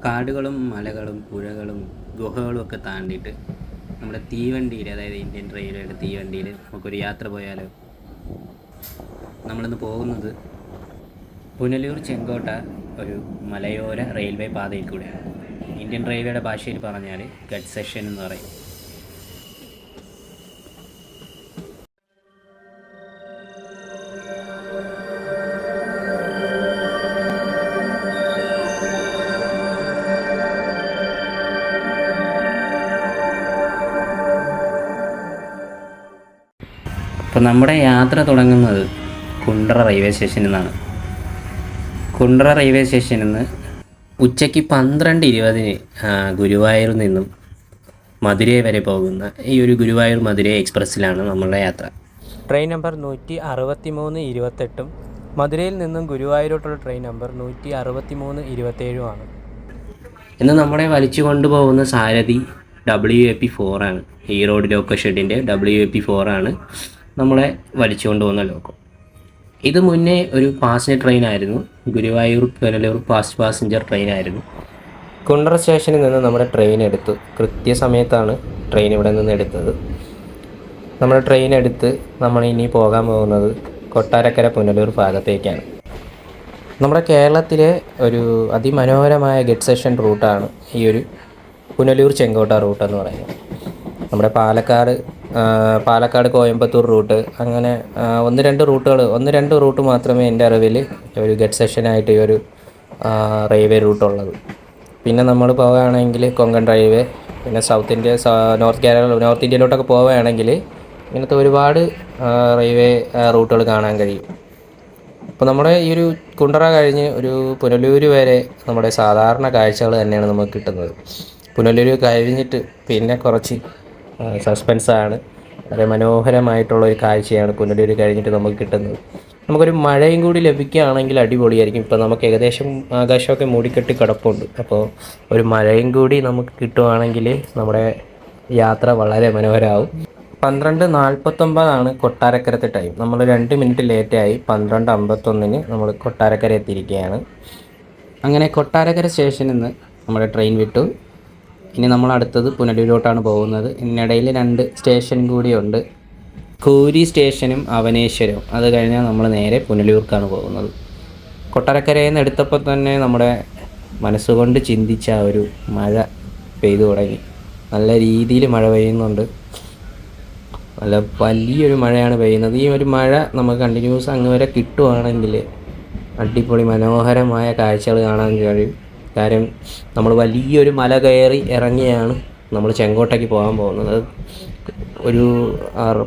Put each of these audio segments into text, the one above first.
കാടുകളും മലകളും പുഴകളും ഗുഹകളും ഒക്കെ താണ്ടിയിട്ട് നമ്മുടെ തീവണ്ടിയിൽ, അതായത് ഇന്ത്യൻ റെയിൽവേയുടെ തീവണ്ടിയിൽ നമുക്കൊരു യാത്ര പോയാലോ? നമ്മളിന്ന് പോകുന്നത് പുനലൂർ ചെങ്കോട്ട ഒരു മലയോര റെയിൽവേ പാതയിൽ കൂടെയാണ്. ഇന്ത്യൻ റെയിൽവേയുടെ ഭാഷയിൽ പറഞ്ഞാൽ ഗഡ് സെഷൻ എന്ന് പറയും. അപ്പോൾ നമ്മുടെ യാത്ര തുടങ്ങുന്നത് കുണ്ട്ര റെയിൽവേ സ്റ്റേഷനിൽ നിന്നാണ്. കുണ്ട്ര റെയിൽവേ സ്റ്റേഷനിൽ നിന്ന് ഉച്ചയ്ക്ക് 12:20 ഗുരുവായൂരിൽ നിന്നും മധുരൈ വരെ പോകുന്ന ഈ ഒരു ഗുരുവായൂർ മധുരൈ എക്സ്പ്രസ്സിലാണ് നമ്മളുടെ യാത്ര. ട്രെയിൻ നമ്പർ 163-28 മധുരയിൽ നിന്നും ഗുരുവായൂരോട്ടുള്ള ട്രെയിൻ നമ്പർ 163-27 ഇന്ന് നമ്മളെ വലിച്ചു കൊണ്ടുപോകുന്ന സാരഥി WAP4 ആണ്. ഈ റോഡ് ലോക്കോ ഷെഡിൻ്റെ WAP4 ആണ് നമ്മളെ വലിച്ചു കൊണ്ടുപോകുന്ന ലോക്കോ. ഇത് മുന്നേ ഒരു പാസഞ്ചർ ട്രെയിനായിരുന്നു, ഗുരുവായൂർ പുനലൂർ ഫാസ്റ്റ് പാസഞ്ചർ ട്രെയിനായിരുന്നു. കുണ്ട്ര സ്റ്റേഷനിൽ നിന്ന് നമ്മുടെ ട്രെയിൻ എടുത്തു. കൃത്യസമയത്താണ് ട്രെയിൻ ഇവിടെ നിന്ന് എടുത്തത്. നമ്മുടെ ട്രെയിൻ എടുത്ത് നമ്മൾ ഇനി പോകാൻ പോകുന്നത് കൊട്ടാരക്കര പുനലൂർ ഭാഗത്തേക്കാണ്. നമ്മുടെ കേരളത്തിലെ ഒരു അതിമനോഹരമായ ഗഡ് സെഷൻ റൂട്ടാണ് ഈ ഒരു പുനലൂർ ചെങ്കോട്ട റൂട്ട് എന്ന് പറയുന്നത്. നമ്മുടെ പാലക്കാട് കോയമ്പത്തൂർ റൂട്ട്, അങ്ങനെ ഒന്ന് രണ്ട് റൂട്ട് മാത്രമേ എൻ്റെ അറിവിൽ ഒരു ഗഡ് സെഷനായിട്ട് ഈ ഒരു റെയിൽവേ റൂട്ടുള്ളത്. പിന്നെ നമ്മൾ പോവുകയാണെങ്കിൽ കൊങ്കൺ റെയിൽവേ, പിന്നെ നോർത്ത് ഇന്ത്യയിലോട്ടൊക്കെ പോവുകയാണെങ്കിൽ ഇങ്ങനത്തെ ഒരുപാട് റെയിൽവേ റൂട്ടുകൾ കാണാൻ കഴിയും. അപ്പോൾ നമ്മുടെ ഈ ഒരു കുണ്ട്ര കഴിഞ്ഞ് ഒരു പുനലൂർ വരെ നമ്മുടെ സാധാരണ കാഴ്ചകൾ തന്നെയാണ് നമുക്ക് കിട്ടുന്നത്. പുനലൂർ കഴിഞ്ഞിട്ട് പിന്നെ കുറച്ച് സസ്പെൻസാണ്. വളരെ മനോഹരമായിട്ടുള്ള ഒരു കാഴ്ചയാണ് പുനലൂർ കഴിഞ്ഞിട്ട് നമുക്ക് കിട്ടുന്നത്. നമുക്കൊരു മഴയും കൂടി ലഭിക്കുകയാണെങ്കിൽ അടിപൊളിയായിരിക്കും. ഇപ്പോൾ നമുക്ക് ഏകദേശം ആകാശമൊക്കെ മൂടിക്കെട്ടി കിടപ്പുണ്ട്. അപ്പോൾ ഒരു മഴയും കൂടി നമുക്ക് കിട്ടുവാണെങ്കിൽ നമ്മുടെ യാത്ര വളരെ മനോഹരമാവും. 12:49 കൊട്ടാരക്കരത്തെ ടൈം. നമ്മൾ 2 മിനിറ്റ് ലേറ്റായി. 12:51 നമ്മൾ കൊട്ടാരക്കര എത്തിയിരിക്കുകയാണ്. അങ്ങനെ കൊട്ടാരക്കര സ്റ്റേഷനിൽ നിന്ന് നമ്മുടെ ട്രെയിൻ വിട്ടു. ഇനി നമ്മൾ അടുത്തത് പുനലൂരോട്ടാണ് പോകുന്നത്. ഇതിനിടയിൽ 2 സ്റ്റേഷൻ കൂടിയുണ്ട്, കൂരി സ്റ്റേഷനും അവനേശ്വരവും. അത് കഴിഞ്ഞാൽ നമ്മൾ നേരെ പുനലൂർക്കാണ് പോകുന്നത്. കൊട്ടാരക്കരയിൽ നിന്ന് എടുത്തപ്പോൾ തന്നെ നമ്മുടെ മനസ്സുകൊണ്ട് ചിന്തിച്ച ഒരു മഴ പെയ്തു തുടങ്ങി. നല്ല രീതിയിൽ മഴ പെയ്യുന്നുണ്ട്. നല്ല വലിയൊരു മഴയാണ് പെയ്യുന്നത്. ഈ ഒരു മഴ നമുക്ക് കണ്ടിന്യൂസ് അങ്ങ് വരെ കിട്ടുവാണെങ്കിൽ അടിപൊളി മനോഹരമായ കാഴ്ചകൾ കാണാൻ കഴിയും. കാര്യം നമ്മൾ വലിയൊരു മല കയറി ഇറങ്ങിയാണ് നമ്മൾ ചെങ്കോട്ടയ്ക്ക് പോകാൻ പോകുന്നത്. ഒരു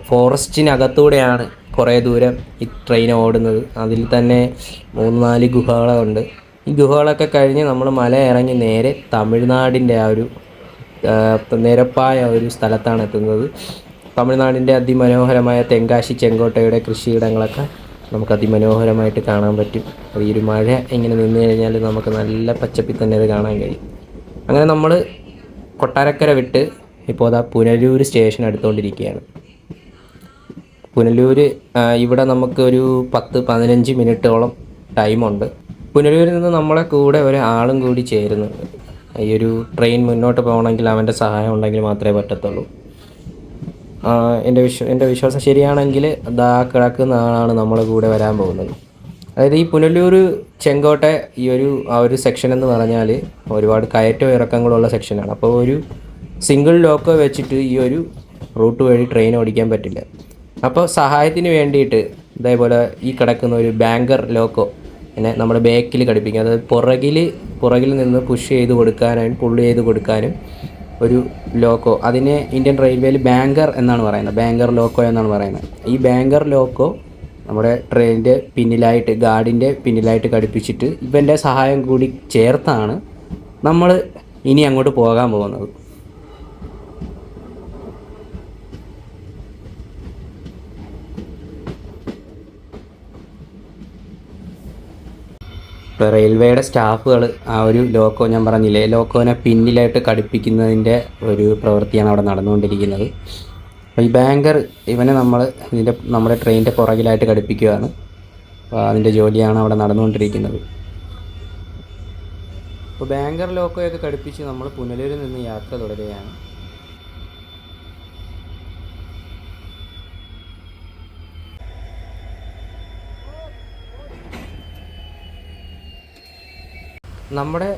ഫോറസ്റ്റിനകത്തൂടെയാണ് കുറേ ദൂരം ഈ ട്രെയിൻ ഓടുന്നത്. അതിൽ തന്നെ 3-4 ഗുഹകളുണ്ട്. ഈ ഗുഹകളൊക്കെ കഴിഞ്ഞ് നമ്മൾ മല ഇറങ്ങി നേരെ തമിഴ്നാടിൻ്റെ ആ ഒരു നിരപ്പായ ഒരു സ്ഥലത്താണ് എത്തുന്നത്. തമിഴ്നാടിൻ്റെ അതിമനോഹരമായ തെങ്കാശി ചെങ്കോട്ടയുടെ കൃഷിയിടങ്ങളൊക്കെ നമുക്ക് അതിമനോഹരമായിട്ട് കാണാൻ പറ്റും. ഈ ഒരു മഴ ഇങ്ങനെ നിന്ന് കഴിഞ്ഞാൽ നമുക്ക് നല്ല പച്ചപ്പിൽ തന്നെ അത് കാണാൻ കഴിയും. അങ്ങനെ നമ്മൾ കൊട്ടാരക്കര വിട്ട് ഇപ്പോൾ അതാ പുനലൂർ സ്റ്റേഷൻ എടുത്തുകൊണ്ടിരിക്കുകയാണ്. പുനലൂർ ഇവിടെ നമുക്ക് ഒരു 10-15 മിനിറ്റോളം ടൈമുണ്ട്. പുനലൂരിൽ നിന്ന് നമ്മളെ കൂടെ ഒരാളും കൂടി ചേരുന്നുണ്ട്. ഈ ഒരു ട്രെയിൻ മുന്നോട്ട് പോകണമെങ്കിൽ അവൻ്റെ സഹായം ഉണ്ടെങ്കിൽ മാത്രമേ പറ്റത്തുള്ളൂ. എൻ്റെ വിശ്വാസം ശരിയാണെങ്കിൽ ദാ കിടക്കുന്ന ആളാണ് നമ്മളെ കൂടെ വരാൻ പോകുന്നത്. അതായത് ഈ പുനലൂർ ചെങ്കോട്ട ആ ഒരു സെക്ഷൻ എന്ന് പറഞ്ഞാൽ ഒരുപാട് കയറ്റവും ഇറക്കങ്ങളുള്ള സെക്ഷനാണ്. അപ്പോൾ ഒരു സിംഗിൾ ലോക്കോ വെച്ചിട്ട് ഈ ഒരു റൂട്ട് വഴി ട്രെയിൻ ഓടിക്കാൻ പറ്റില്ല. അപ്പോൾ സഹായത്തിന് വേണ്ടിയിട്ട് ഇതേപോലെ ഈ കിടക്കുന്ന ഒരു ബാങ്കർ ലോക്കോ പിന്നെ നമ്മുടെ ബാക്കിൽ ഘടിപ്പിക്കും. അതായത് പുറകിൽ നിന്ന് പുഷ് ചെയ്ത് കൊടുക്കാനും പുള്ള് ചെയ്ത് കൊടുക്കാനും ഒരു ലോക്കോ. അതിനെ ഇന്ത്യൻ റെയിൽവേയിൽ ബാങ്കർ എന്നാണ് പറയുന്നത്, ബാങ്കർ ലോക്കോ എന്നാണ് പറയുന്നത്. ഈ ബാങ്കർ ലോക്കോ നമ്മുടെ ട്രെയിനിൻ്റെ പിന്നിലായിട്ട്, ഗാർഡിൻ്റെ പിന്നിലായിട്ട് ഘടിപ്പിച്ചിട്ട് ഇവൻ്റെ സഹായം കൂടി ചേർത്താണ് നമ്മൾ ഇനി അങ്ങോട്ട് പോകാൻ പോകുന്നത്. ഇപ്പോൾ റെയിൽവേയുടെ സ്റ്റാഫുകൾ ആ ഒരു ലോക്കോ, ഞാൻ പറഞ്ഞില്ലേ, ലോക്കോനെ പിന്നിലായിട്ട് ഘടിപ്പിക്കുന്നതിൻ്റെ ഒരു പ്രവൃത്തിയാണ് അവിടെ നടന്നുകൊണ്ടിരിക്കുന്നത്. അപ്പോൾ ഈ ബാങ്കർ ഇവനെ നമ്മുടെ ട്രെയിനിൻ്റെ പുറകിലായിട്ട് ഘടിപ്പിക്കുകയാണ്. അപ്പോൾ അതിൻ്റെ ജോലിയാണ് അവിടെ നടന്നുകൊണ്ടിരിക്കുന്നത്. അപ്പോൾ ബാങ്കർ ലോക്കോയൊക്കെ ഘടിപ്പിച്ച് നമ്മൾ പുനലൂരിൽ നിന്ന് യാത്ര തുടരുകയാണ്. നമ്മുടെ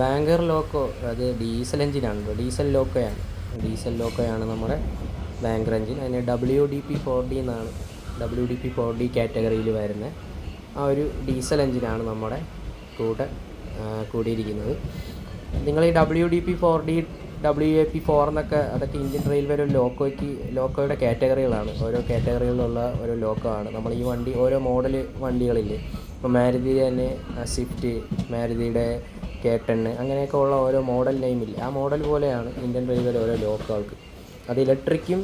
ബാങ്കർ ലോക്കോ അത് ഡീസൽ എഞ്ചിനാണ്, ഡീസൽ ലോക്കോയാണ് നമ്മുടെ ബാങ്കർ എഞ്ചിൻ. അതിന് WDP-4D എന്നാണ്, WDP-4D കാറ്റഗറിയിൽ വരുന്ന ആ ഒരു ഡീസൽ എഞ്ചിനാണ് നമ്മുടെ കൂടിയിരിക്കുന്നത്. നിങ്ങൾ ഈ WDP-4D, WAP-4 എന്നൊക്കെ അതൊക്കെ ഇന്ത്യൻ റെയിൽവേയുടെ ലോക്കോയുടെ കാറ്റഗറികളാണ്. ഓരോ കാറ്റഗറികളിലുള്ള ഓരോ ലോക്കോ ആണ്. നമ്മൾ ഈ വണ്ടി ഓരോ മോഡൽ വണ്ടികളില്ലേ, ഇപ്പോൾ മാരുതിയുടെ തന്നെ സ്വിഫ്റ്റ്, മാരുതിയുടെ K10 അങ്ങനെയൊക്കെ ഉള്ള ഓരോ മോഡൽ നെയിമില്ലേ, ആ മോഡൽ പോലെയാണ് ഇന്ത്യൻ റെയിൽവേയുടെ ഓരോ ലോക്കോകൾക്ക്. അത് ഇലക്ട്രിക്കും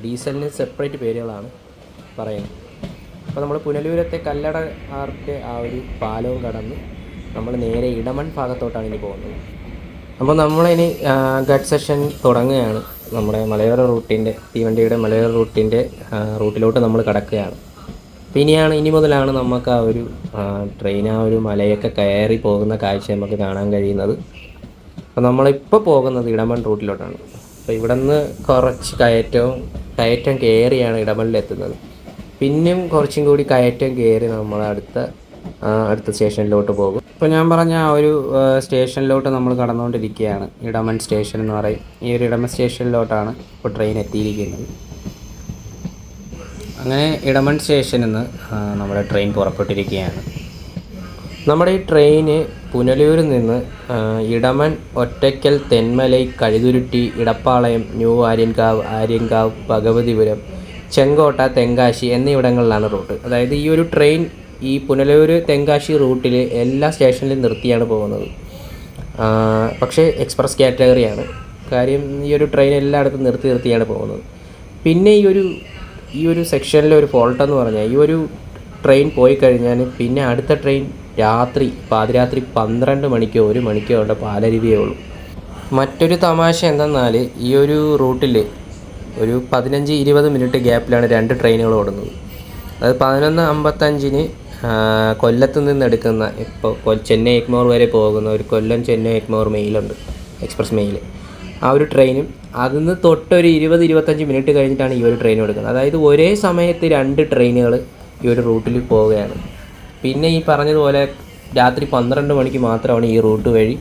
ഡീസലിന് സെപ്പറേറ്റ് പേരുകളാണ് പറയുന്നത്. അപ്പോൾ നമ്മൾ പുനലൂരത്തെ കല്ലട ആറിൻ്റെ ആ ഒരു പാലവും കടന്ന് നമ്മൾ നേരെ ഇടമൺ ഭാഗത്തോട്ടാണ് ഇനി പോകുന്നത്. അപ്പോൾ നമ്മളിനി ഗഡ് സെഷൻ തുടങ്ങുകയാണ്. നമ്മുടെ മലയോര റൂട്ടിൻ്റെ, തീവണ്ടിയുടെ മലയോര റൂട്ടിലോട്ട് നമ്മൾ കടക്കുകയാണ്. അപ്പോൾ ഇനി മുതലാണ് നമുക്ക് ആ ഒരു ട്രെയിൻ ആ ഒരു മലയൊക്കെ കയറി പോകുന്ന കാഴ്ച നമുക്ക് കാണാൻ കഴിയുന്നത്. അപ്പോൾ നമ്മളിപ്പോൾ പോകുന്നത് ഇടമൺ റൂട്ടിലോട്ടാണ്. അപ്പോൾ ഇവിടെ നിന്ന് കുറച്ച് കയറ്റം കയറിയാണ് ഇടമണിലെത്തുന്നത്. പിന്നെയും കുറച്ചും കൂടി കയറ്റം കയറി നമ്മൾ അടുത്ത സ്റ്റേഷനിലോട്ട് പോകും. ഇപ്പോൾ ഞാൻ പറഞ്ഞ ആ ഒരു സ്റ്റേഷനിലോട്ട് നമ്മൾ കടന്നുകൊണ്ടിരിക്കുകയാണ്. ഇടമൺ സ്റ്റേഷൻ എന്ന് പറയും. ഈ ഒരു ഇടമൺ സ്റ്റേഷനിലോട്ടാണ് ഇപ്പോൾ ട്രെയിൻ എത്തിയിരിക്കുന്നത്. അങ്ങനെ ഇടമൺ സ്റ്റേഷനിൽ നിന്ന് നമ്മുടെ ട്രെയിൻ പുറപ്പെട്ടിരിക്കുകയാണ്. നമ്മുടെ ഈ ട്രെയിന് പുനലൂരിൽ നിന്ന് ഇടമൺ, ഒറ്റയ്ക്കൽ, തെന്മലൈ, കഴുതുരുട്ടി, ഇടപ്പാളയം, ന്യൂ ആര്യങ്കാവ്, ഭഗവതിപുരം, ചെങ്കോട്ട, തെങ്കാശി എന്നിവിടങ്ങളിലാണ് റൂട്ട്. അതായത് ഈ ഒരു ട്രെയിൻ ഈ പുനലൂർ തെങ്കാശി റൂട്ടിൽ എല്ലാ സ്റ്റേഷനിലും നിർത്തിയാണ് പോകുന്നത്. പക്ഷേ എക്സ്പ്രസ് കാറ്റഗറിയാണ്. കാര്യം ഈ ഒരു ട്രെയിൻ എല്ലായിടത്തും നിർത്തിയാണ് പോകുന്നത്. പിന്നെ ഈ ഒരു സെക്ഷനിലെ ഒരു ഫോൾട്ട് എന്ന് പറഞ്ഞാൽ, ഈ ഒരു ട്രെയിൻ പോയി കഴിഞ്ഞാൽ പിന്നെ അടുത്ത ട്രെയിൻ പാതിരാത്രി 12 മണിക്കോ 1 മണിക്കോ ഉള്ള പാലരുവിയേ ഉള്ളൂ. മറ്റൊരു തമാശ എന്തെന്നാൽ, ഈ ഒരു റൂട്ടിൽ ഒരു 15-20 മിനിറ്റ് ഗ്യാപ്പിലാണ് 2 ട്രെയിനുകൾ ഓടുന്നത്. അത് 11:55 കൊല്ലത്ത് നിന്ന് എടുക്കുന്ന, ഇപ്പോൾ ചെന്നൈ എഗ്മോർ വരെ പോകുന്ന ഒരു കൊല്ലം ചെന്നൈ എഗ്മോർ മെയിലുണ്ട്, എക്സ്പ്രസ് മെയിൽ. ആ ഒരു ട്രെയിനും അതിൽ തൊട്ടൊരു 20-25 മിനിറ്റ് കഴിഞ്ഞിട്ടാണ് ഈ ഒരു ട്രെയിൻ എടുക്കുന്നത്. അതായത് ഒരേ സമയത്ത് 2 ട്രെയിനുകൾ ഈ ഒരു റൂട്ടിൽ പോവുകയാണ്. പിന്നെ ഈ പറഞ്ഞതുപോലെ രാത്രി 12 മണിക്ക് മാത്രമാണ് ഈ റൂട്ട് വഴി,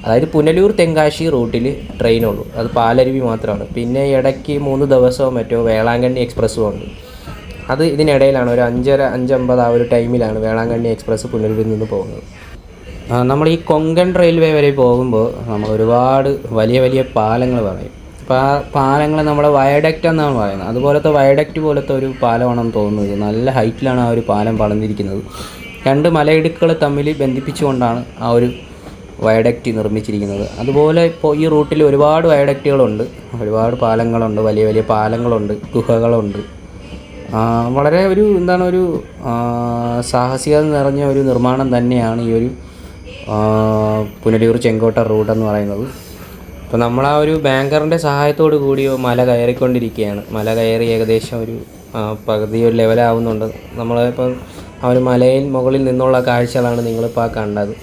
അതായത് പുനലൂർ തെങ്കാശി റൂട്ടിൽ ട്രെയിനുള്ളൂ. അത് പാലരുവി മാത്രമാണ്. പിന്നെ ഇടയ്ക്ക് 3 ദിവസമോ മറ്റോ വേളാങ്കണ്ണി എക്സ്പ്രസ്സും ഉണ്ട്. അത് ഇതിനിടയിലാണ് ഒരു 5:50 ആ ഒരു ടൈമിലാണ് വേളാങ്കണ്ണി എക്സ്പ്രസ് പുനലൂരിൽ നിന്ന് പോകുന്നത്. നമ്മൾ ഈ കൊങ്കൺ റെയിൽവേ വരെ പോകുമ്പോൾ നമ്മൾ ഒരുപാട് വലിയ പാലങ്ങൾ പറയും. അപ്പോൾ ആ പാലങ്ങൾ നമ്മുടെ വയഡക്റ്റ് എന്നാണ് പറയുന്നത്. അതുപോലത്തെ വയഡക്റ്റ് പോലത്തെ ഒരു പാലമാണെന്ന് തോന്നുന്നത്. നല്ല ഹൈറ്റിലാണ് ആ ഒരു പാലം പണിതിരിക്കുന്നത്. 2 മലയിടുക്കുകൾ തമ്മിൽ ബന്ധിപ്പിച്ചുകൊണ്ടാണ് ആ ഒരു വയഡക്റ്റ് നിർമ്മിച്ചിരിക്കുന്നത്. അതുപോലെ ഇപ്പോൾ ഈ റൂട്ടിൽ ഒരുപാട് വയഡക്റ്റുകളുണ്ട്, ഒരുപാട് പാലങ്ങളുണ്ട്, വലിയ പാലങ്ങളുണ്ട്, ഗുഹകളുണ്ട്. വളരെ ഒരു സാഹസികത നിറഞ്ഞ ഒരു നിർമ്മാണം തന്നെയാണ് ഈ ഒരു പുനലൂർ ചെങ്കോട്ട റൂട്ട് എന്ന് പറയുന്നത്. അപ്പോൾ നമ്മൾ ആ ഒരു ബാങ്കറിൻ്റെ സഹായത്തോടു കൂടി മല കയറിക്കൊണ്ടിരിക്കുകയാണ്. മല കയറി ഏകദേശം ഒരു പകുതി ഒരു ലെവലാവുന്നുണ്ട്. നമ്മളിപ്പം ആ ഒരു മലയിൽ മുകളിൽ നിന്നുള്ള കാഴ്ചകളാണ് നിങ്ങളിപ്പോൾ ആ കണ്ടത്.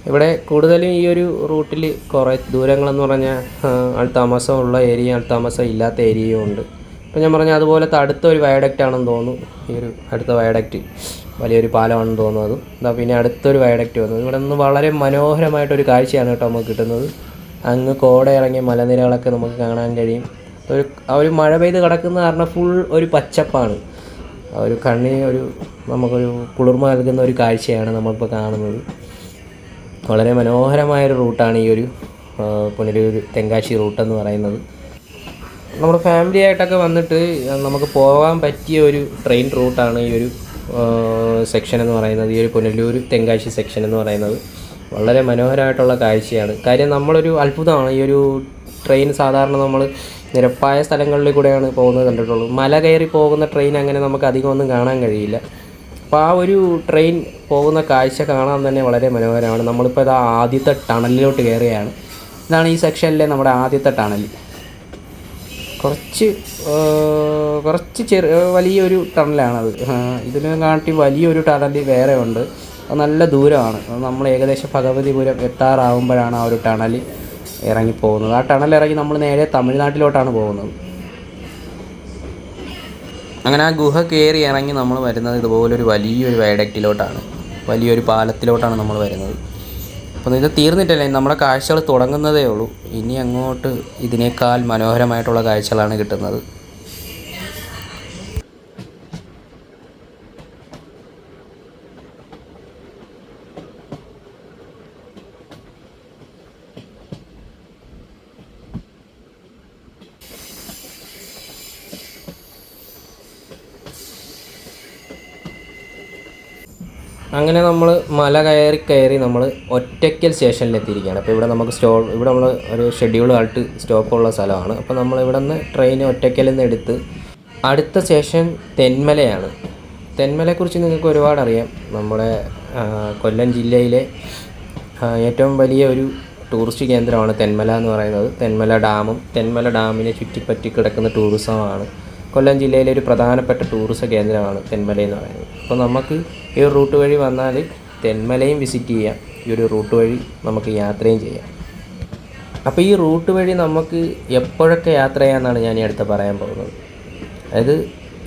ഇവിടെ കൂടുതലും ഈ ഒരു റൂട്ടിൽ കുറേ ദൂരങ്ങളെന്ന് പറഞ്ഞാൽ ആൾത്താമസമുള്ള ഏരിയ, ആൾത്താമസം ഇല്ലാത്ത ഏരിയയും ഉണ്ട്. ഇപ്പോൾ ഞാൻ പറഞ്ഞ അതുപോലത്തെ അടുത്തൊരു വയഡക്റ്റ് ആണെന്ന് തോന്നുന്നു. ഈ ഒരു അടുത്ത വയഡക്റ്റ് വലിയൊരു പാലമാണെന്ന് തോന്നുന്നു. എന്താ പിന്നെ അടുത്തൊരു വയഡക്റ്റ് വന്നു. ഇവിടെ നിന്ന് വളരെ മനോഹരമായിട്ടൊരു കാഴ്ചയാണ് കേട്ടോ നമുക്ക് കിട്ടുന്നത്. അങ്ങ് കോട ഇറങ്ങിയ മലനിരകളൊക്കെ നമുക്ക് കാണാൻ കഴിയും. ആ ഒരു മഴ പെയ്ത് കിടക്കുന്ന കാരണം ഫുൾ ഒരു പച്ചപ്പാണ്. ആ ഒരു കണ്ണിന് നമുക്കൊരു കുളിർമ നൽകുന്ന ഒരു കാഴ്ചയാണ് നമ്മളിപ്പോൾ കാണുന്നത്. വളരെ മനോഹരമായൊരു റൂട്ടാണ് ഈ ഒരു പുനലൂർ തെങ്കാശി റൂട്ടെന്ന് പറയുന്നത്. നമ്മുടെ ഫാമിലി ആയിട്ടൊക്കെ വന്നിട്ട് നമുക്ക് പോകാൻ പറ്റിയ ഒരു ട്രെയിൻ റൂട്ടാണ് ഈ ഒരു സെക്ഷൻ എന്ന് പറയുന്നത്. ഈ ഒരു പുനലൂർ തെങ്കാശി സെക്ഷൻ എന്ന് പറയുന്നത് വളരെ മനോഹരമായിട്ടുള്ള കാഴ്ചയാണ്. കാര്യം നമ്മളൊരു അത്ഭുതമാണ്. ഈ ഒരു ട്രെയിൻ സാധാരണ നമ്മൾ നിരപ്പായ സ്ഥലങ്ങളിൽ കൂടെയാണ് പോകുന്നത് കണ്ടിട്ടുള്ളൂ. മല കയറി പോകുന്ന ട്രെയിൻ അങ്ങനെ നമുക്ക് അധികം ഒന്നും കാണാൻ കഴിയില്ല. അപ്പോൾ ആ ഒരു ട്രെയിൻ പോകുന്ന കാഴ്ച കാണാൻ തന്നെ വളരെ മനോഹരമാണ്. നമ്മളിപ്പോൾ ഇത് ആദ്യത്തെ ടണലിലോട്ട് കയറുകയാണ്. ഇതാണ് ഈ സെക്ഷനിലെ നമ്മുടെ ആദ്യത്തെ ടണൽ. കുറച്ച് വലിയൊരു ടണലാണത്. ഇതിനെ കാട്ടി വലിയൊരു ടണൽ വേറെ ഉണ്ട്. അത് നല്ല ദൂരമാണ്. അത് നമ്മൾ ഏകദേശം ഭഗവതിപുരം എത്താറാവുമ്പോഴാണ് ആ ഒരു ടണൽ ഇറങ്ങിപ്പോകുന്നത്. ആ ടണൽ ഇറങ്ങി നമ്മൾ നേരെ തമിഴ്നാട്ടിലോട്ടാണ് പോകുന്നത്. അങ്ങനെ ആ ഗുഹ കയറി ഇറങ്ങി നമ്മൾ വരുന്നത് ഇതുപോലൊരു വലിയൊരു വയഡക്റ്റിലോട്ടാണ്, വലിയൊരു പാലത്തിലോട്ടാണ് നമ്മൾ വരുന്നത്. അപ്പോൾ ഇത് തീർന്നിട്ടില്ല, നമ്മുടെ കാഴ്ചകൾ തുടങ്ങുന്നതേ ഉള്ളൂ. ഇനി അങ്ങോട്ട് ഇതിനേക്കാൾ മനോഹരമായിട്ടുള്ള കാഴ്ചകളാണ് കിട്ടുന്നത്. അങ്ങനെ നമ്മൾ മല കയറി നമ്മൾ ഒറ്റയ്ക്കൽ സ്റ്റേഷനിലെത്തിയിരിക്കുകയാണ്. അപ്പോൾ ഇവിടെ നമുക്ക് ഇവിടെ നമ്മൾ ഒരു ഷെഡ്യൂൾ ആയിട്ട് സ്റ്റോപ്പുള്ള സ്ഥലമാണ്. അപ്പോൾ നമ്മൾ ഇവിടെ നിന്ന് ട്രെയിൻ ഒറ്റയ്ക്കലിൽ നിന്ന് എടുത്ത് അടുത്ത സ്റ്റേഷൻ തെന്മലയാണ്. തെന്മലയെക്കുറിച്ച് നിങ്ങൾക്ക് ഒരുപാട് അറിയാം. നമ്മുടെ കൊല്ലം ജില്ലയിലെ ഏറ്റവും വലിയ ഒരു ടൂറിസ്റ്റ് കേന്ദ്രമാണ് തെന്മല എന്ന് പറയുന്നത്. തെന്മല ഡാമിനെ ചുറ്റിപ്പറ്റി കിടക്കുന്ന ടൂറിസമാണ്. കൊല്ലം ജില്ലയിലെ ഒരു പ്രധാനപ്പെട്ട ടൂറിസം കേന്ദ്രമാണ് തെന്മല എന്ന് പറയുന്നത്. അപ്പോൾ നമുക്ക് ഈ ഒരു റൂട്ട് വഴി വന്നാൽ തെന്മലയും വിസിറ്റ് ചെയ്യാം, ഈ ഒരു റൂട്ട് വഴി നമുക്ക് യാത്രയും ചെയ്യാം. അപ്പോൾ ഈ റൂട്ട് വഴി നമുക്ക് എപ്പോഴൊക്കെ യാത്ര ചെയ്യാമെന്നാണ് ഞാൻ ഈ അടുത്ത് പറയാൻ പോകുന്നത്. അതായത്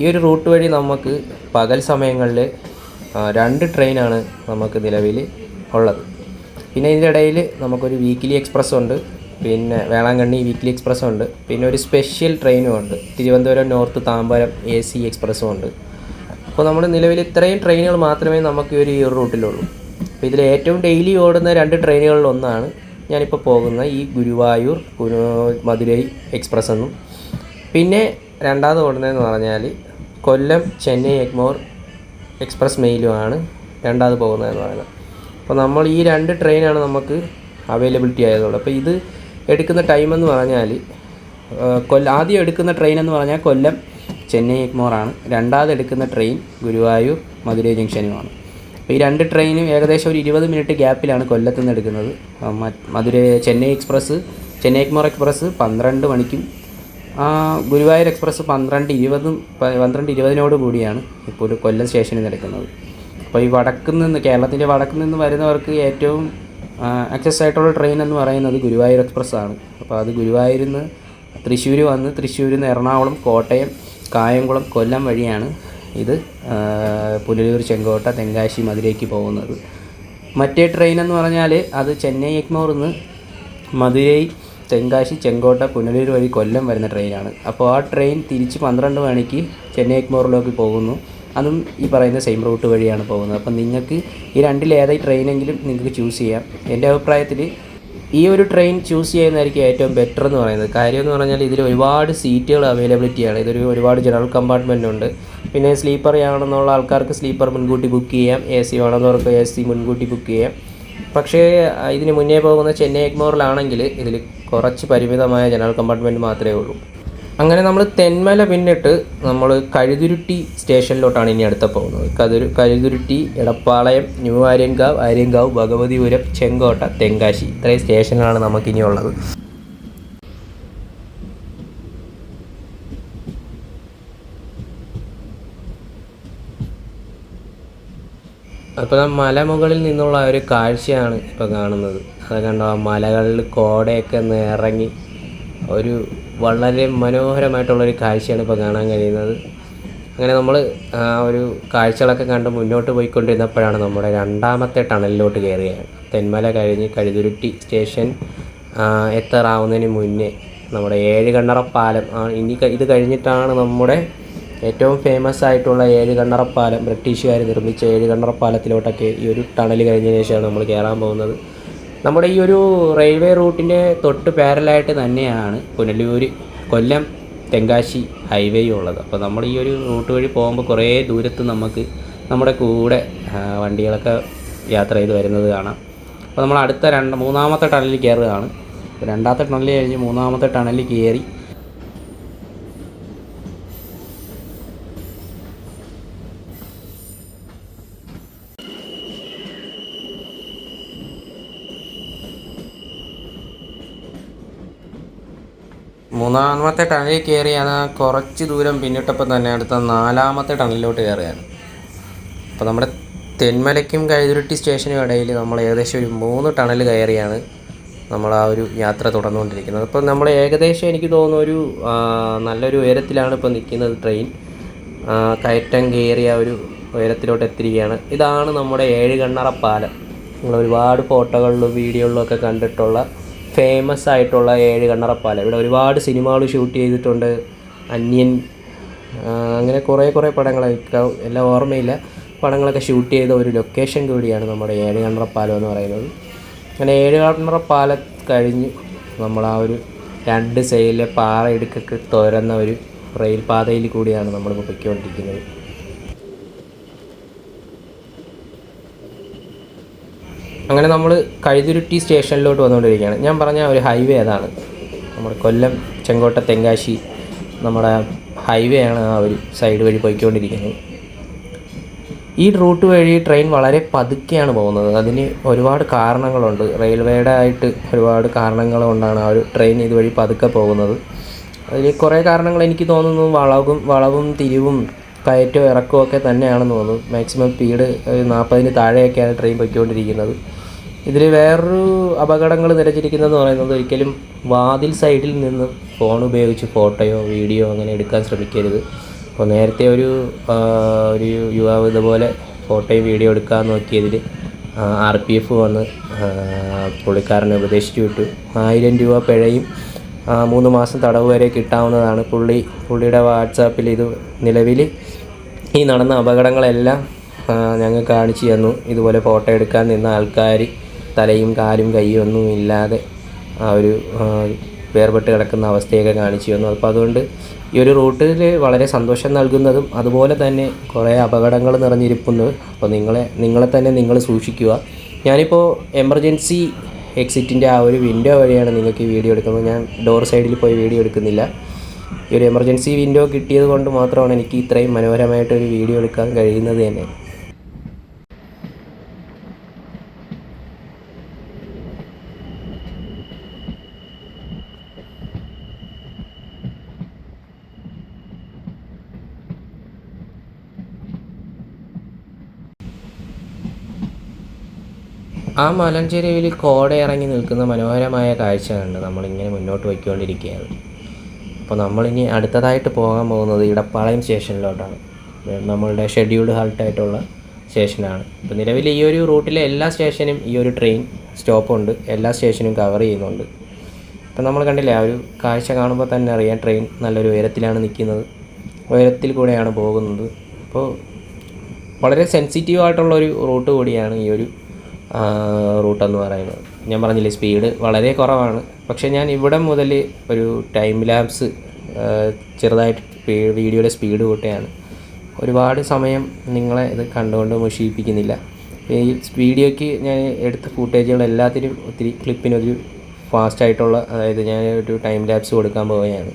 ഈ ഒരു റൂട്ട് വഴി നമുക്ക് പകൽ സമയങ്ങളിൽ 2 ട്രെയിനാണ് നമുക്ക് നിലവിൽ ഉള്ളത്. പിന്നെ ഇതിൻ്റെ ഇടയിൽ നമുക്കൊരു വീക്കിലി എക്സ്പ്രസ് ഉണ്ട്, പിന്നെ വേളാങ്കണ്ണി വീക്കിലി എക്സ്പ്രസ്സും ഉണ്ട്, പിന്നെ ഒരു സ്പെഷ്യൽ ട്രെയിനും ഉണ്ട്, തിരുവനന്തപുരം നോർത്ത് താമ്പരം AC എക്സ്പ്രസ്സും ഉണ്ട്. അപ്പോൾ നമ്മൾ നിലവിൽ ഇത്രയും ട്രെയിനുകൾ മാത്രമേ നമുക്ക് ഈ ഒരു റൂട്ടിലുള്ളൂ. അപ്പോൾ ഇതിൽ ഏറ്റവും ഡെയിലി ഓടുന്ന 2 ട്രെയിനുകളിലൊന്നാണ് ഞാനിപ്പോൾ പോകുന്ന ഈ ഗുരുവായൂർ മധുരൈ എക്സ്പ്രസ് എന്നും, പിന്നെ രണ്ടാമത് ഓടുന്നതെന്ന് പറഞ്ഞാൽ കൊല്ലം ചെന്നൈ എഗ്മോർ എക്സ്പ്രസ് മെയിലുമാണ് രണ്ടാമത് പോകുന്നതെന്ന് പറയുന്നത്. അപ്പോൾ നമ്മൾ ഈ 2 ട്രെയിനാണ് നമുക്ക് അവൈലബിലിറ്റി ആയതുള്ളൂ. അപ്പോൾ ഇത് എടുക്കുന്ന ടൈമെന്ന് പറഞ്ഞാൽ ആദ്യം എടുക്കുന്ന ട്രെയിൻ എന്ന് പറഞ്ഞാൽ കൊല്ലം ചെന്നൈ എഗ്മോറാണ്. രണ്ടാമത് എടുക്കുന്ന ട്രെയിൻ ഗുരുവായൂർ മധുരൈ ജംഗ്ഷനുമാണ്. അപ്പോൾ ഈ 2 ട്രെയിനും ഏകദേശം ഒരു 20 മിനിറ്റ് ഗ്യാപ്പിലാണ് കൊല്ലത്ത് നിന്ന് എടുക്കുന്നത്. ചെന്നൈ എഗ്മോർ എക്സ്പ്രസ് 12 മണിക്കും ഗുരുവായൂർ എക്സ്പ്രസ് 12:20 കൂടിയാണ് ഇപ്പോൾ ഒരു കൊല്ലം സ്റ്റേഷനിൽ നിന്ന് എടുക്കുന്നത്. അപ്പോൾ ഈ കേരളത്തിൻ്റെ വടക്ക് നിന്ന് വരുന്നവർക്ക് ഏറ്റവും ആക്സസ് ആയിട്ടുള്ള ട്രെയിൻ എന്ന് പറയുന്നത് ഗുരുവായൂർ എക്സ്പ്രസ് ആണ്. അപ്പോൾ അത് ഗുരുവായൂരിൽ നിന്ന് തൃശ്ശൂർ വന്ന് തൃശ്ശൂരിൽ നിന്ന് എറണാകുളം, കോട്ടയം, കായംകുളം, കൊല്ലം വഴിയാണ് ഇത് പുനലൂർ, ചെങ്കോട്ട, തെങ്കാശി, മധുരയ്ക്ക് പോകുന്നത്. മറ്റേ ട്രെയിൻ എന്ന് പറഞ്ഞാൽ അത് ചെന്നൈ എഗ്മോറിൽ നിന്ന് മധുരൈ, തെങ്കാശി, ചെങ്കോട്ട, പുനലൂർ വഴി കൊല്ലം വരുന്ന ട്രെയിനാണ്. അപ്പോൾ ആ ട്രെയിൻ തിരിച്ച് 12 മണിക്ക് ചെന്നൈ എഗ്മോറിലേക്ക് പോകുന്നു. അതും ഈ പറയുന്ന സെയിം റൂട്ട് വഴിയാണ് പോകുന്നത്. അപ്പം നിങ്ങൾക്ക് ഈ 2-ൽ ഏതായി ട്രെയിനെങ്കിലും നിങ്ങൾക്ക് ചൂസ് ചെയ്യാം. എൻ്റെ അഭിപ്രായത്തിൽ ഈ ഒരു ട്രെയിൻ ചൂസ് ചെയ്യുന്നതായിരിക്കും ഏറ്റവും ബെറ്റർ എന്ന് പറയുന്നത്. കാര്യം എന്ന് പറഞ്ഞാൽ ഇതിൽ ഒരുപാട് സീറ്റുകൾ അവൈലബിലിറ്റിയാണ്. ഇതൊരു ഒരുപാട് ജനറൽ കമ്പാർട്ട്മെൻ്റ് ഉണ്ട്. പിന്നെ സ്ലീപ്പർ ആണെന്നുള്ള ആൾക്കാർക്ക് സ്ലീപ്പർ മുൻകൂട്ടി ബുക്ക് ചെയ്യാം, AC വേണമെന്നവർക്ക് AC മുൻകൂട്ടി ബുക്ക് ചെയ്യാം. പക്ഷേ ഇതിന് മുന്നേ പോകുന്ന ചെന്നൈ എഗ്മോറിലാണെങ്കിൽ ഇതിൽ കുറച്ച് പരിമിതമായ ജനറൽ കമ്പാർട്ട്മെൻറ്റ് മാത്രമേ ഉള്ളൂ. അങ്ങനെ നമ്മൾ തെന്മല പിന്നിട്ട് നമ്മൾ കഴുതുരുട്ടി സ്റ്റേഷനിലോട്ടാണ് ഇനി അടുത്ത പോകുന്നത്. കഴുതുരുട്ടി, എടപ്പാളയം, ന്യൂ ആര്യങ്കാവ്, ഭഗവതിപുരം, ചെങ്കോട്ട, തെങ്കാശി, ഇത്രയും സ്റ്റേഷനാണ് നമുക്കിനിയുള്ളത്. അപ്പോൾ മലമുകളിൽ നിന്നുള്ള ഒരു കാഴ്ചയാണ് ഇപ്പോൾ കാണുന്നത്. അത് കണ്ടോ, ആ മലകളിൽ കോടയൊക്കെ നിറങ്ങി ഒരു വളരെ മനോഹരമായിട്ടുള്ളൊരു കാഴ്ചയാണ് ഇപ്പോൾ കാണാൻ കഴിയുന്നത്. അങ്ങനെ നമ്മൾ ആ ഒരു കാഴ്ചകളൊക്കെ കണ്ട് മുന്നോട്ട് പോയിക്കൊണ്ടിരുന്നപ്പോഴാണ് നമ്മുടെ 2ാമത്തെ ടണലിലോട്ട് കയറുകയാണ്. തെന്മല കഴിഞ്ഞ് കഴുതുരുട്ടി സ്റ്റേഷൻ എത്താറാവുന്നതിന് മുന്നേ നമ്മുടെ 7 കണ്ണറ പാലം ഇത് കഴിഞ്ഞിട്ടാണ് നമ്മുടെ ഏറ്റവും ഫേമസ് ആയിട്ടുള്ള 7 കണ്ണറ പാലം, ബ്രിട്ടീഷുകാർ നിർമ്മിച്ച 7 കണ്ണറ പാലത്തിലോട്ടൊക്കെ ഈ ഒരു ടണൽ കഴിഞ്ഞതിന് ശേഷമാണ് നമ്മൾ കയറാൻ പോകുന്നത്. നമ്മുടെ ഈ ഒരു റെയിൽവേ റൂട്ടിൻ്റെ തൊട്ട് പാരലായിട്ട് തന്നെയാണ് പുനലൂർ, കൊല്ലം, തെങ്കാശി ഹൈവേയും ഉള്ളത്. അപ്പോൾ നമ്മൾ ഈ ഒരു റൂട്ട് വഴി പോകുമ്പോൾ കുറേ ദൂരത്ത് നമുക്ക് നമ്മുടെ കൂടെ വണ്ടികളൊക്കെ യാത്ര ചെയ്ത് വരുന്നത് കാണാം. അപ്പോൾ നമ്മൾ അടുത്ത 3ാമത്തെ ടണലിൽ കയറുകയാണ്. 2ാമത്തെ ടണൽ കഴിഞ്ഞ് 3ാമത്തെ ടണലിൽ കയറി മൂന്നാമത്തെ ടണലിൽ കയറിയാണ്. കുറച്ച് ദൂരം പിന്നിട്ടപ്പോൾ തന്നെ അടുത്ത 4ാമത്തെ ടണലിലോട്ട് കയറുകയാണ്. അപ്പോൾ നമ്മുടെ തെന്മലയ്ക്കും കൈതുരുട്ടി സ്റ്റേഷനും ഇടയിൽ നമ്മൾ ഏകദേശം ഒരു 3 ടണൽ കയറിയാണ് നമ്മൾ ആ ഒരു യാത്ര തുടർന്നുകൊണ്ടിരിക്കുന്നത്. അപ്പോൾ നമ്മൾ ഏകദേശം എനിക്ക് തോന്നുന്നു ഒരു നല്ലൊരു ഉയരത്തിലാണ് ഇപ്പോൾ നിൽക്കുന്നത്. ട്രെയിൻ കയറ്റം കയറിയ ഒരു ഉയരത്തിലോട്ട് എത്തിയിരിക്കുകയാണ്. ഇതാണ് നമ്മുടെ ഏഴുകണ്ണറ പാലം. നിങ്ങൾ ഒരുപാട് ഫോട്ടോകളിലും വീഡിയോകളിലും ഒക്കെ കണ്ടിട്ടുള്ള ഫേമസ് ആയിട്ടുള്ള ഏഴുകണ്ണറ പാലം. ഇവിടെ ഒരുപാട് സിനിമകൾ ഷൂട്ട് ചെയ്തിട്ടുണ്ട്. അന്യൻ, അങ്ങനെ കുറേ പടങ്ങൾ, എല്ലാം ഓർമ്മയില്ല, പടങ്ങളൊക്കെ ഷൂട്ട് ചെയ്ത ഒരു ലൊക്കേഷൻ കൂടിയാണ് നമ്മുടെ ഏഴുകണ്ണറ പാലം എന്ന് പറയുന്നത്. അങ്ങനെ ഏഴുകണ്ണറ പാലം കഴിഞ്ഞ് നമ്മൾ ആ ഒരു 2 സൈഡിലെ പാറ ഇടുക്കൊക്കെ തുരന്ന ഒരു റെയിൽ പാതയിൽ കൂടിയാണ് നമ്മളിപ്പോൾ പൊയ്ക്കൊണ്ടിരിക്കുന്നത്. അങ്ങനെ നമ്മൾ കഴുതുരുട്ടി സ്റ്റേഷനിലോട്ട് വന്നുകൊണ്ടിരിക്കുകയാണ്. ഞാൻ പറഞ്ഞ ഒരു ഹൈവേ അതാണ്, നമ്മുടെ കൊല്ലം ചെങ്കോട്ട തെങ്കാശി നമ്മുടെ ഹൈവേ ആണ് ആ ഒരു സൈഡ് വഴി പോയിക്കൊണ്ടിരിക്കുന്നത്. ഈ റൂട്ട് വഴി ട്രെയിൻ വളരെ പതുക്കെയാണ് പോകുന്നത്. അതിന് ഒരുപാട് കാരണങ്ങളുണ്ട്. റെയിൽവേയുടെ ആയിട്ട് ഒരുപാട് കാരണങ്ങൾ കൊണ്ടാണ് ആ ഒരു ട്രെയിൻ ഇതുവഴി പതുക്കെ പോകുന്നത്. അതിൽ കുറേ കാരണങ്ങൾ എനിക്ക് തോന്നുന്നു വളവും തിരിവും കയറ്റവും ഇറക്കവും ഒക്കെ തന്നെയാണെന്ന് തോന്നുന്നു. മാക്സിമം സ്പീഡ് 40-ന് താഴെയൊക്കെയാണ് ട്രെയിൻ പൊയ്ക്കൊണ്ടിരിക്കുന്നത്. ഇതിൽ വേറൊരു അപകടങ്ങൾ നിറഞ്ഞിരിക്കുന്നതെന്ന് പറയുന്നത്, ഒരിക്കലും വാതിൽ സൈഡിൽ നിന്ന് ഫോൺ ഉപയോഗിച്ച് ഫോട്ടോയോ വീഡിയോ അങ്ങനെ എടുക്കാൻ ശ്രമിക്കരുത്. അപ്പോൾ നേരത്തെ ഒരു യുവാവ് ഇതുപോലെ ഫോട്ടോയും വീഡിയോ എടുക്കാൻ നോക്കിയതിൽ RPF വന്ന് പുള്ളിക്കാരനെ ഉപദേശിച്ചു വിട്ടു. 1000 രൂപ പിഴയും 3 മാസം തടവ് വരെ കിട്ടാവുന്നതാണ്. പുള്ളിയുടെ വാട്സാപ്പിൽ ഇത് നിലവിൽ ഈ നടന്ന അപകടങ്ങളെല്ലാം ഞങ്ങൾ കാണിച്ചു തന്നു. ഇതുപോലെ ഫോട്ടോ എടുക്കാൻ നിന്ന ആൾക്കാർ തലയും കാലും കൈയും ഒന്നും ഇല്ലാതെ ആ ഒരു വേർപെട്ട് കിടക്കുന്ന അവസ്ഥയൊക്കെ കാണിച്ചു തന്നു. അപ്പോൾ അതുകൊണ്ട് ഈ ഒരു റൂട്ടിൽ വളരെ സന്തോഷം നൽകുന്നതും അതുപോലെ തന്നെ കുറേ അപകടങ്ങൾ നിറഞ്ഞിരിക്കുന്നു. അപ്പോൾ നിങ്ങളെ തന്നെ നിങ്ങൾ സൂക്ഷിക്കുക. ഞാനിപ്പോൾ എമർജൻസി എക്സിറ്റിൻ്റെ ആ ഒരു വിൻഡോ വഴിയാണ് നിങ്ങൾക്ക് ഈ വീഡിയോ എടുക്കുന്നത്. ഞാൻ ഡോർ സൈഡിൽ പോയി വീഡിയോ എടുക്കുന്നില്ല. ഈ ഒരു എമർജൻസി വിൻഡോ കിട്ടിയത് കൊണ്ട് മാത്രമാണ് എനിക്ക് ഇത്രയും മനോഹരമായിട്ടൊരു വീഡിയോ എടുക്കാൻ കഴിയുന്നത് തന്നെ. ആ മലഞ്ചെരുവിൽ കോട ഇറങ്ങി നിൽക്കുന്ന മനോഹരമായ കാഴ്ച കണ്ട് നമ്മളിങ്ങനെ മുന്നോട്ട് പോയിക്കൊണ്ടിരിക്കുകയാണ്. അപ്പോൾ നമ്മളിനി അടുത്തതായിട്ട് പോകാൻ പോകുന്നത് ഇടപ്പാളയം സ്റ്റേഷനിലോട്ടാണ്. നമ്മളുടെ ഷെഡ്യൂൾഡ് ഹാൾട്ടായിട്ടുള്ള സ്റ്റേഷനാണ്. ഇപ്പോൾ നിലവിൽ ഈ ഒരു റൂട്ടിലെ എല്ലാ സ്റ്റേഷനും ഈ ഒരു ട്രെയിൻ സ്റ്റോപ്പുണ്ട്. എല്ലാ സ്റ്റേഷനും കവർ ചെയ്യുന്നുണ്ട്. അപ്പോൾ നമ്മൾ കണ്ടില്ലേ, ആ ഒരു കാഴ്ച കാണുമ്പോൾ തന്നെ അറിയാം ട്രെയിൻ നല്ലൊരു ഉയരത്തിലാണ് നിൽക്കുന്നത്. ഉയരത്തിൽ കൂടെയാണ് പോകുന്നത്. അപ്പോൾ വളരെ സെൻസിറ്റീവ് ആയിട്ടുള്ളൊരു റൂട്ട് കൂടിയാണ് ഈ ഒരു റൂട്ടെന്ന് പറയുന്നത്. ഞാൻ പറഞ്ഞില്ലേ, സ്പീഡ് വളരെ കുറവാണ്. പക്ഷേ ഞാൻ ഇവിടെ മുതൽ ഒരു ടൈം ലാപ്സ് ചെറുതായിട്ട് വീഡിയോയുടെ സ്പീഡ് കൂട്ടുകയാണ്. ഒരുപാട് സമയം നിങ്ങളെ ഇത് കണ്ടുകൊണ്ട് മുഷിപ്പിക്കുന്നില്ല. ഈ വീഡിയോയ്ക്ക് ഞാൻ എടുത്ത ഫൂട്ടേജുകൾ എല്ലാത്തിനും ഒത്തിരി ക്ലിപ്പിനൊരു ഫാസ്റ്റായിട്ടുള്ള, അതായത് ഞാൻ ഒരു ടൈം ലാപ്സ് കൊടുക്കാൻ പോവുകയാണ്.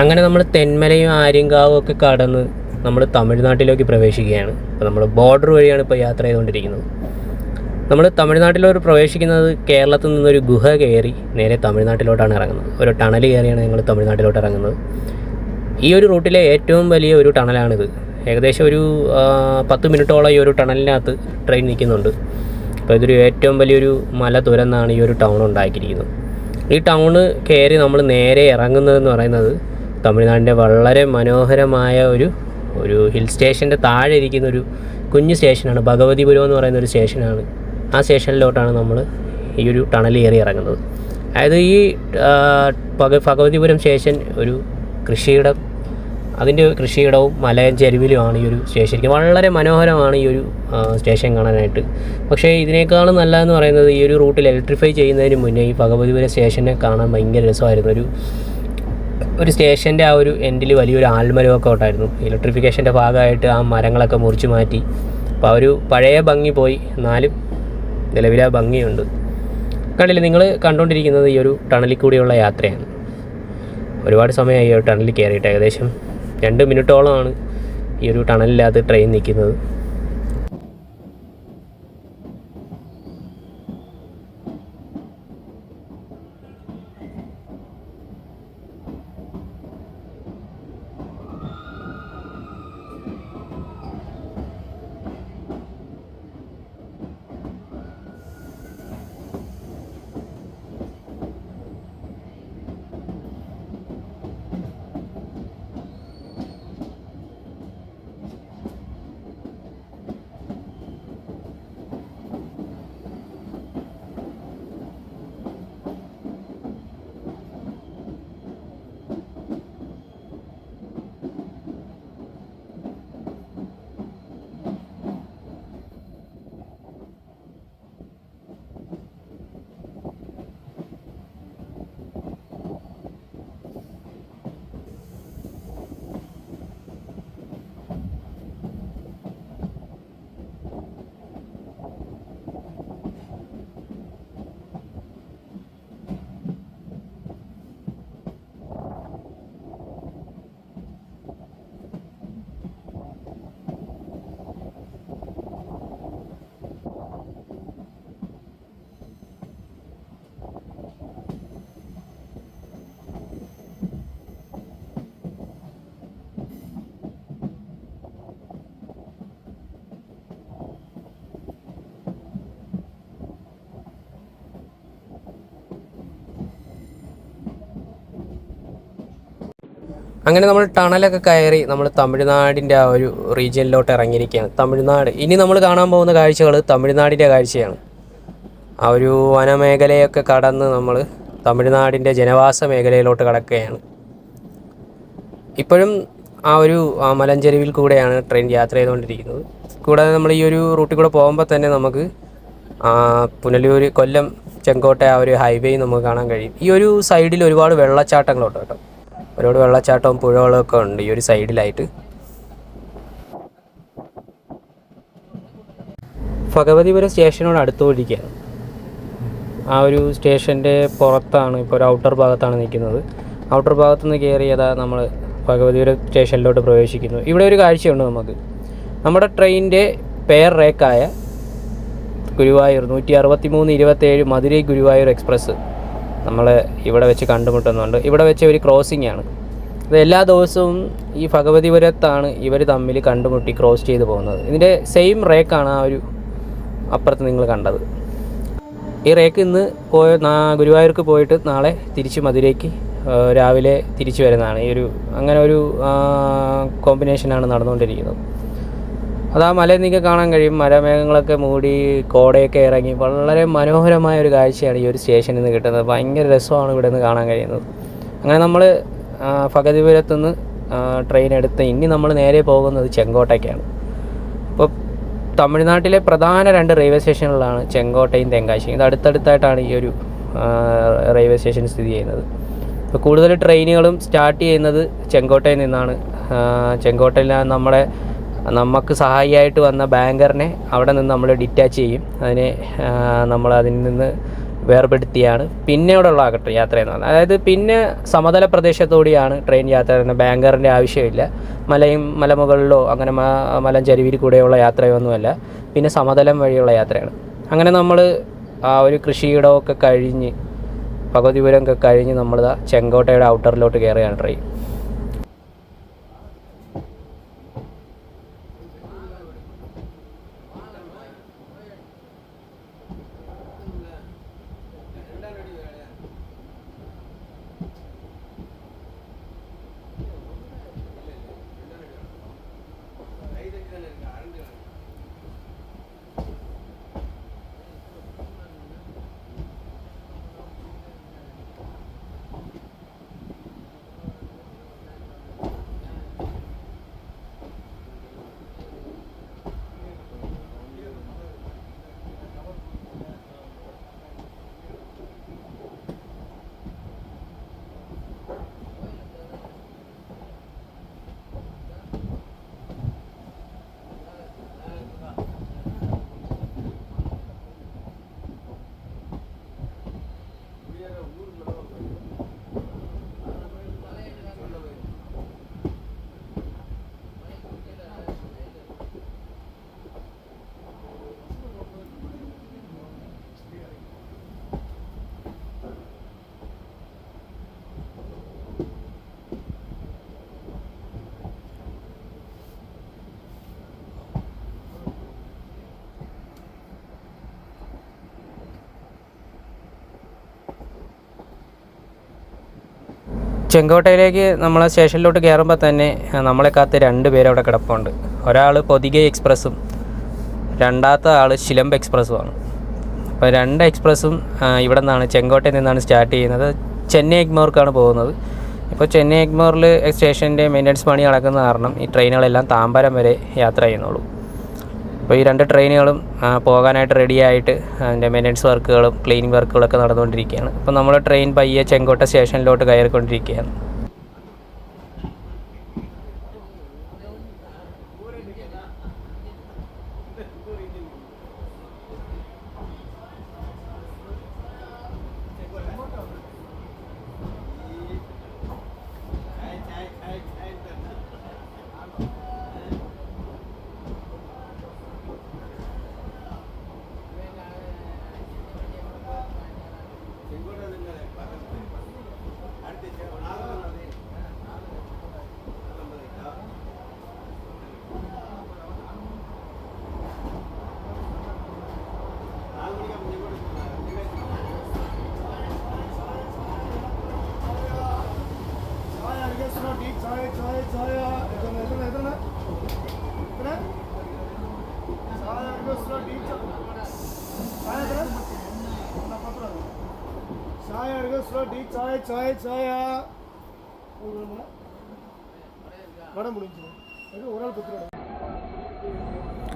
അങ്ങനെ നമ്മൾ തെന്മലയും ആര്യങ്കാവും ഒക്കെ കടന്ന് നമ്മൾ തമിഴ്നാട്ടിലേക്ക് പ്രവേശിക്കുകയാണ്. അപ്പോൾ നമ്മൾ ബോർഡർ വഴിയാണ് ഇപ്പോൾ യാത്ര ചെയ്തുകൊണ്ടിരിക്കുന്നത്. നമ്മൾ തമിഴ്നാട്ടിലോട്ട് പ്രവേശിക്കുന്നത് കേരളത്തിൽ നിന്നൊരു ഗുഹ കയറി നേരെ തമിഴ്നാട്ടിലോട്ടാണ് ഇറങ്ങുന്നത്. ഒരു ടണൽ കയറിയാണ് ഞങ്ങൾ തമിഴ്നാട്ടിലോട്ട് ഇറങ്ങുന്നത്. ഈ ഒരു റൂട്ടിലെ ഏറ്റവും വലിയ ഒരു ടണലാണിത്. ഏകദേശം ഒരു 10 മിനിറ്റോളം ഈ ഒരു ടണലിനകത്ത് ട്രെയിൻ നിൽക്കുന്നുണ്ട്. അപ്പോൾ ഇതൊരു ഏറ്റവും വലിയൊരു മല തുരന്നാണ് ഈ ഒരു ടൗൺ ഉണ്ടാക്കിയിരിക്കുന്നത്. ഈ ടൗണ് കയറി നമ്മൾ നേരെ ഇറങ്ങുന്നതെന്ന് പറയുന്നത് തമിഴ്നാടിൻ്റെ വളരെ മനോഹരമായ ഒരു ഹിൽ സ്റ്റേഷൻ്റെ താഴെ ഇരിക്കുന്നൊരു കുഞ്ഞു സ്റ്റേഷനാണ്. ഭഗവതിപുരം എന്ന് പറയുന്ന ഒരു സ്റ്റേഷനാണ്. ആ സ്റ്റേഷനിലോട്ടാണ് നമ്മൾ ഈ ഒരു ടണൽ കയറി ഇറങ്ങുന്നത്. അതായത് ഈ ഭഗവതിപുരം സ്റ്റേഷൻ ഒരു കൃഷിയിടവും മലഞ്ചെരുവിലുമാണ് ഈ ഒരു സ്റ്റേഷൻ. വളരെ മനോഹരമാണ് ഈ ഒരു സ്റ്റേഷൻ കാണാനായിട്ട്. പക്ഷേ ഇതിനേക്കാളും നല്ലതെന്ന് പറയുന്നത് ഈ ഒരു റൂട്ടിൽ ഇലക്ട്രിഫൈ ചെയ്യുന്നതിന് മുന്നേ ഈ ഭഗവതിപുരം സ്റ്റേഷനെ കാണാൻ ഭയങ്കര രസമായിരുന്നു. ഒരു സ്റ്റേഷൻ്റെ ആ ഒരു എൻഡിൽ വലിയൊരു ആൽമരമൊക്കെ ഉണ്ടായിരുന്നു. ഇലക്ട്രിഫിക്കേഷൻ്റെ ഭാഗമായിട്ട് ആ മരങ്ങളൊക്കെ മുറിച്ച് മാറ്റി. അപ്പോൾ ആ ഒരു പഴയ ഭംഗി പോയി, എന്നാലും നിലവിലെ ഭംഗിയുണ്ട്. കണ്ടില്ലേ, നിങ്ങൾ കണ്ടുകൊണ്ടിരിക്കുന്നത് ഈ ഒരു ടണലിൽ കൂടിയുള്ള യാത്രയാണ്. ഒരുപാട് സമയമായി ഈ ഒരു ടണലിൽ കയറിയിട്ട്. ഏകദേശം 2 മിനിറ്റോളമാണ് ഈ ഒരു ടണലിനകത്ത് ട്രെയിൻ നിൽക്കുന്നത്. അങ്ങനെ നമ്മൾ ടണലൊക്കെ കയറി നമ്മൾ തമിഴ്നാടിൻ്റെ ആ ഒരു റീജിയനിലോട്ട് ഇറങ്ങിയിരിക്കുകയാണ്. തമിഴ്നാട് ഇനി നമ്മൾ കാണാൻ പോകുന്ന കാഴ്ചകൾ തമിഴ്നാടിൻ്റെ കാഴ്ചയാണ്. ആ ഒരു വനമേഖലയൊക്കെ കടന്ന് നമ്മൾ തമിഴ്നാടിൻ്റെ ജനവാസ മേഖലയിലോട്ട് കടക്കുകയാണ്. ഇപ്പോഴും ആ ഒരു മലഞ്ചെരുവിൽ കൂടെയാണ് ട്രെയിൻ യാത്ര ചെയ്തുകൊണ്ടിരിക്കുന്നത്. കൂടാതെ നമ്മൾ ഈ ഒരു റൂട്ടിൽ കൂടെ പോകുമ്പോൾ തന്നെ നമുക്ക് പുനലൂർ, കൊല്ലം, ചെങ്കോട്ട ആ ഒരു ഹൈവേ നമുക്ക് കാണാൻ കഴിയും. ഈ ഒരു സൈഡിൽ ഒരുപാട് വെള്ളച്ചാട്ടങ്ങളുണ്ട് കേട്ടോ. ഒരുപാട് വെള്ളച്ചാട്ടവും പുഴകളൊക്കെ ഉണ്ട് ഈ ഒരു സൈഡിലായിട്ട്. ഭഗവതിപുരം സ്റ്റേഷനോട് അടുത്തുകൊണ്ടിരിക്കുകയാണ്. ആ ഒരു സ്റ്റേഷൻ്റെ പുറത്താണ്, ഇപ്പോൾ ഒരു ഔട്ടർ ഭാഗത്താണ് നിൽക്കുന്നത്. ഔട്ടർ ഭാഗത്തു നിന്ന് കയറിയതാ നമ്മൾ ഭഗവതിപുരം സ്റ്റേഷനിലോട്ട് പ്രവേശിക്കുന്നു. ഇവിടെ ഒരു കാഴ്ചയുണ്ട് നമുക്ക്. നമ്മുടെ ട്രെയിനിൻ്റെ പെയർ റേക്കായ ഗുരുവായൂർ 163-27 മധുരൈ ഗുരുവായൂർ എക്സ്പ്രസ് നമ്മൾ ഇവിടെ വെച്ച് കണ്ടുമുട്ടുന്നുണ്ട്. ഇവിടെ വെച്ച ഒരു ക്രോസിംഗ് ആണ്. ഇത് എല്ലാ ദിവസവും ഈ ഭഗവതിപുരത്താണ് ഇവർ തമ്മിൽ കണ്ടുമുട്ടി ക്രോസ് ചെയ്ത് പോകുന്നത്. ഇതിൻ്റെ സെയിം റേക്കാണ് ആ ഒരു അപ്പുറത്ത് നിങ്ങൾ കണ്ടത്. ഈ റേക്ക് ഇന്ന് ഗുരുവായൂർക്ക് പോയിട്ട് നാളെ തിരിച്ച് മധുരയ്ക്ക് രാവിലെ തിരിച്ചു വരുന്നതാണ്. അങ്ങനെ ഒരു കോമ്പിനേഷനാണ് നടന്നുകൊണ്ടിരിക്കുന്നത്. അത് ആ മലയിൽ നിങ്ങൾക്ക് കാണാൻ കഴിയും. മരമേഘങ്ങളൊക്കെ മൂടി കോടയൊക്കെ ഇറങ്ങി വളരെ മനോഹരമായ ഒരു കാഴ്ചയാണ് ഈ ഒരു സ്റ്റേഷനിൽ നിന്ന് കിട്ടുന്നത്. ഭയങ്കര രസമാണ് ഇവിടെ നിന്ന് കാണാൻ കഴിയുന്നത്. അങ്ങനെ നമ്മൾ ഭഗവതിപുരത്തുനിന്ന് ട്രെയിൻ എടുത്ത് ഇനി നമ്മൾ നേരെ പോകുന്നത് ചെങ്കോട്ടയ്ക്കാണ്. അപ്പോൾ തമിഴ്നാട്ടിലെ പ്രധാന 2 റെയിൽവേ സ്റ്റേഷനുകളാണ് ചെങ്കോട്ടയും തെങ്കാശിയും. ഇത് അടുത്തടുത്തായിട്ടാണ് ഈ ഒരു റെയിൽവേ സ്റ്റേഷൻ സ്ഥിതി ചെയ്യുന്നത്. ഇപ്പോൾ കൂടുതൽ ട്രെയിനുകളും സ്റ്റാർട്ട് ചെയ്യുന്നത് ചെങ്കോട്ടയിൽ നിന്നാണ്. ചെങ്കോട്ടയിൽ നമുക്ക് സഹായിയായിട്ട് വന്ന ബാങ്കറിനെ അവിടെ നിന്ന് നമ്മൾ ഡിറ്റാച്ച് ചെയ്യും. അതിൽ നിന്ന് വേർപെടുത്തിയാണ് പിന്നീടുള്ള യാത്ര എന്ന് പറഞ്ഞത്. അതായത് പിന്നെ സമതല പ്രദേശത്തുകൂടിയാണ് ട്രെയിൻ യാത്ര ചെയ്യുന്നത്. ബാങ്കറിൻ്റെ ആവശ്യമില്ല. മലമുകളിലോ അങ്ങനെ മലഞ്ചരുവിൽ കൂടെയുള്ള യാത്രയൊന്നുമല്ല, പിന്നെ സമതലം വഴിയുള്ള യാത്രയാണ്. അങ്ങനെ നമ്മൾ ആ ഒരു കൃഷിയിടമൊക്കെ കഴിഞ്ഞ് ഭഗവതിപുരമൊക്കെ കഴിഞ്ഞ് നമ്മൾ ചെങ്കോട്ടയുടെ ഔട്ടറിലോട്ട് കയറുകയാണ് ട്രെയിൻ. ചെങ്കോട്ടയിലേക്ക് നമ്മൾ സ്റ്റേഷനിലോട്ട് കയറുമ്പോൾ തന്നെ നമ്മളെ കാത്ത് 2 പേര് അവിടെ കിടപ്പുണ്ട്. ഒരാൾ പൊതികൈ എക്സ്പ്രസ്സും രണ്ടാമത്തെ ആൾ ശിലംബ് എക്സ്പ്രസ്സുമാണ്. അപ്പോൾ 2 എക്സ്പ്രസ്സും ഇവിടെ നിന്നാണ്, ചെങ്കോട്ടയിൽ നിന്നാണ് സ്റ്റാർട്ട് ചെയ്യുന്നത്. ചെന്നൈ എഗ്മോർക്കാണ് പോകുന്നത്. ഇപ്പോൾ ചെന്നൈ എഗ്മോറിൽ സ്റ്റേഷൻ്റെ മെയിൻ്റനൻസ് പണി നടക്കുന്ന കാരണം ഈ ട്രെയിനുകളെല്ലാം താമ്പരം വരെ യാത്ര ചെയ്യുന്നുള്ളൂ. അപ്പോൾ ഈ 2 ട്രെയിനുകളും പോകാനായിട്ട് റെഡിയായിട്ട് അതിൻ്റെ മെയിൻ്റനൻസ് വർക്കുകളും ക്ലീനിങ് വർക്കുകളൊക്കെ നടന്നുകൊണ്ടിരിക്കുകയാണ്. അപ്പോൾ നമ്മൾ ട്രെയിൻ പയ്യെ ചെങ്കോട്ട സ്റ്റേഷനിലോട്ട് കയറിക്കൊണ്ടിരിക്കുകയാണ്.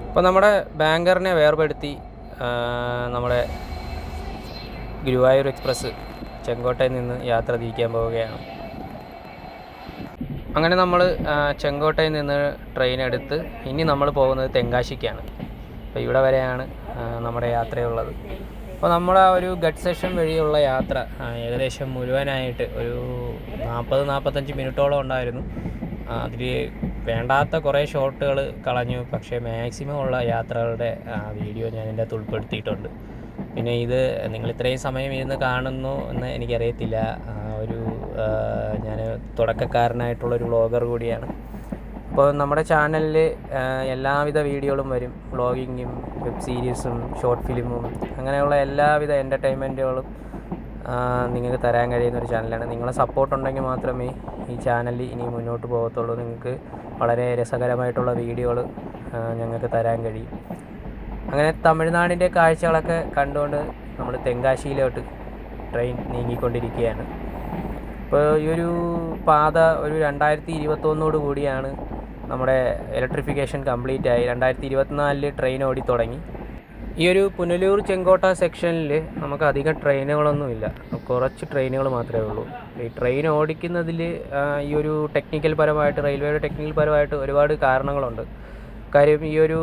അപ്പോൾ നമ്മുടെ ബാങ്കറിനെ വേർപെടുത്തി നമ്മുടെ ഗുരുവായൂർ എക്സ്പ്രസ് ചെങ്കോട്ടയിൽ നിന്ന് യാത്ര തിരിക്കാൻ പോവുകയാണ്. അങ്ങനെ നമ്മൾ ചെങ്കോട്ടയിൽ നിന്ന് ട്രെയിൻ എടുത്ത് ഇനി നമ്മൾ പോകുന്നത് തെങ്കാശിക്കാണ്. അപ്പോൾ ഇവിടെ വരെയാണ് നമ്മുടെ യാത്രയുള്ളത്. അപ്പോൾ നമ്മുടെ ആ ഒരു ഗഡ് സെഷൻ വഴിയുള്ള യാത്ര ഏകദേശം മുഴുവനായിട്ട് ഒരു 40-45 മിനിറ്റോളം ഉണ്ടായിരുന്നു. അതിൽ വേണ്ടാത്ത കുറേ ഷോട്ടുകൾ കളഞ്ഞു. പക്ഷേ മാക്സിമം ഉള്ള യാത്രകളുടെ വീഡിയോ ഞാൻ ഇതിൻ്റെ അകത്ത് ഉൾപ്പെടുത്തിയിട്ടുണ്ട്. പിന്നെ ഇത് നിങ്ങൾ ഇത്രയും സമയം ഇരുന്ന് കാണുന്നു എന്ന് എനിക്കറിയത്തില്ല. ഞാൻ തുടക്കക്കാരനായിട്ടുള്ളൊരു വ്ളോഗർ കൂടിയാണ്. അപ്പോൾ നമ്മുടെ ചാനലിൽ എല്ലാവിധ വീഡിയോകളും വരും. വ്ളോഗിങ്ങും വെബ് സീരീസും ഷോർട്ട് ഫിലിമും അങ്ങനെയുള്ള എല്ലാവിധ എൻ്റർടൈൻമെൻറ്റുകളും നിങ്ങൾക്ക് തരാൻ കഴിയുന്നൊരു ചാനലാണ്. നിങ്ങളെ സപ്പോർട്ട് ഉണ്ടെങ്കിൽ മാത്രമേ ഈ ചാനൽ ഇനി മുന്നോട്ട് പോകത്തുള്ളൂ. നിങ്ങൾക്ക് വളരെ രസകരമായിട്ടുള്ള വീഡിയോകൾ ഞങ്ങൾക്ക് തരാൻ കഴിയും. അങ്ങനെ തമിഴ്നാടിൻ്റെ കാഴ്ചകളൊക്കെ കണ്ടുകൊണ്ട് നമ്മൾ തെങ്കാശിയിലോട്ട് ട്രെയിൻ നീങ്ങിക്കൊണ്ടിരിക്കുകയാണ്. ഇപ്പോൾ ഈ ഒരു പാത ഒരു 2021 കൂടിയാണ് നമ്മുടെ ഇലക്ട്രിഫിക്കേഷൻ കംപ്ലീറ്റ് ആയി. 2024 ട്രെയിൻ ഓടി തുടങ്ങി. ഈ ഒരു പുനലൂർ ചെങ്കോട്ട സെക്ഷനിൽ നമുക്ക് അധികം ട്രെയിനുകളൊന്നുമില്ല, കുറച്ച് ട്രെയിനുകൾ മാത്രമേ ഉള്ളൂ. ഈ ട്രെയിൻ ഓടിക്കുന്നതിൽ ഈ ഒരു ടെക്നിക്കൽ പരമായിട്ട്, റെയിൽവേയുടെ ടെക്നിക്കൽ പരമായിട്ട് ഒരുപാട് കാരണങ്ങളുണ്ട്. കാര്യം ഈ ഒരു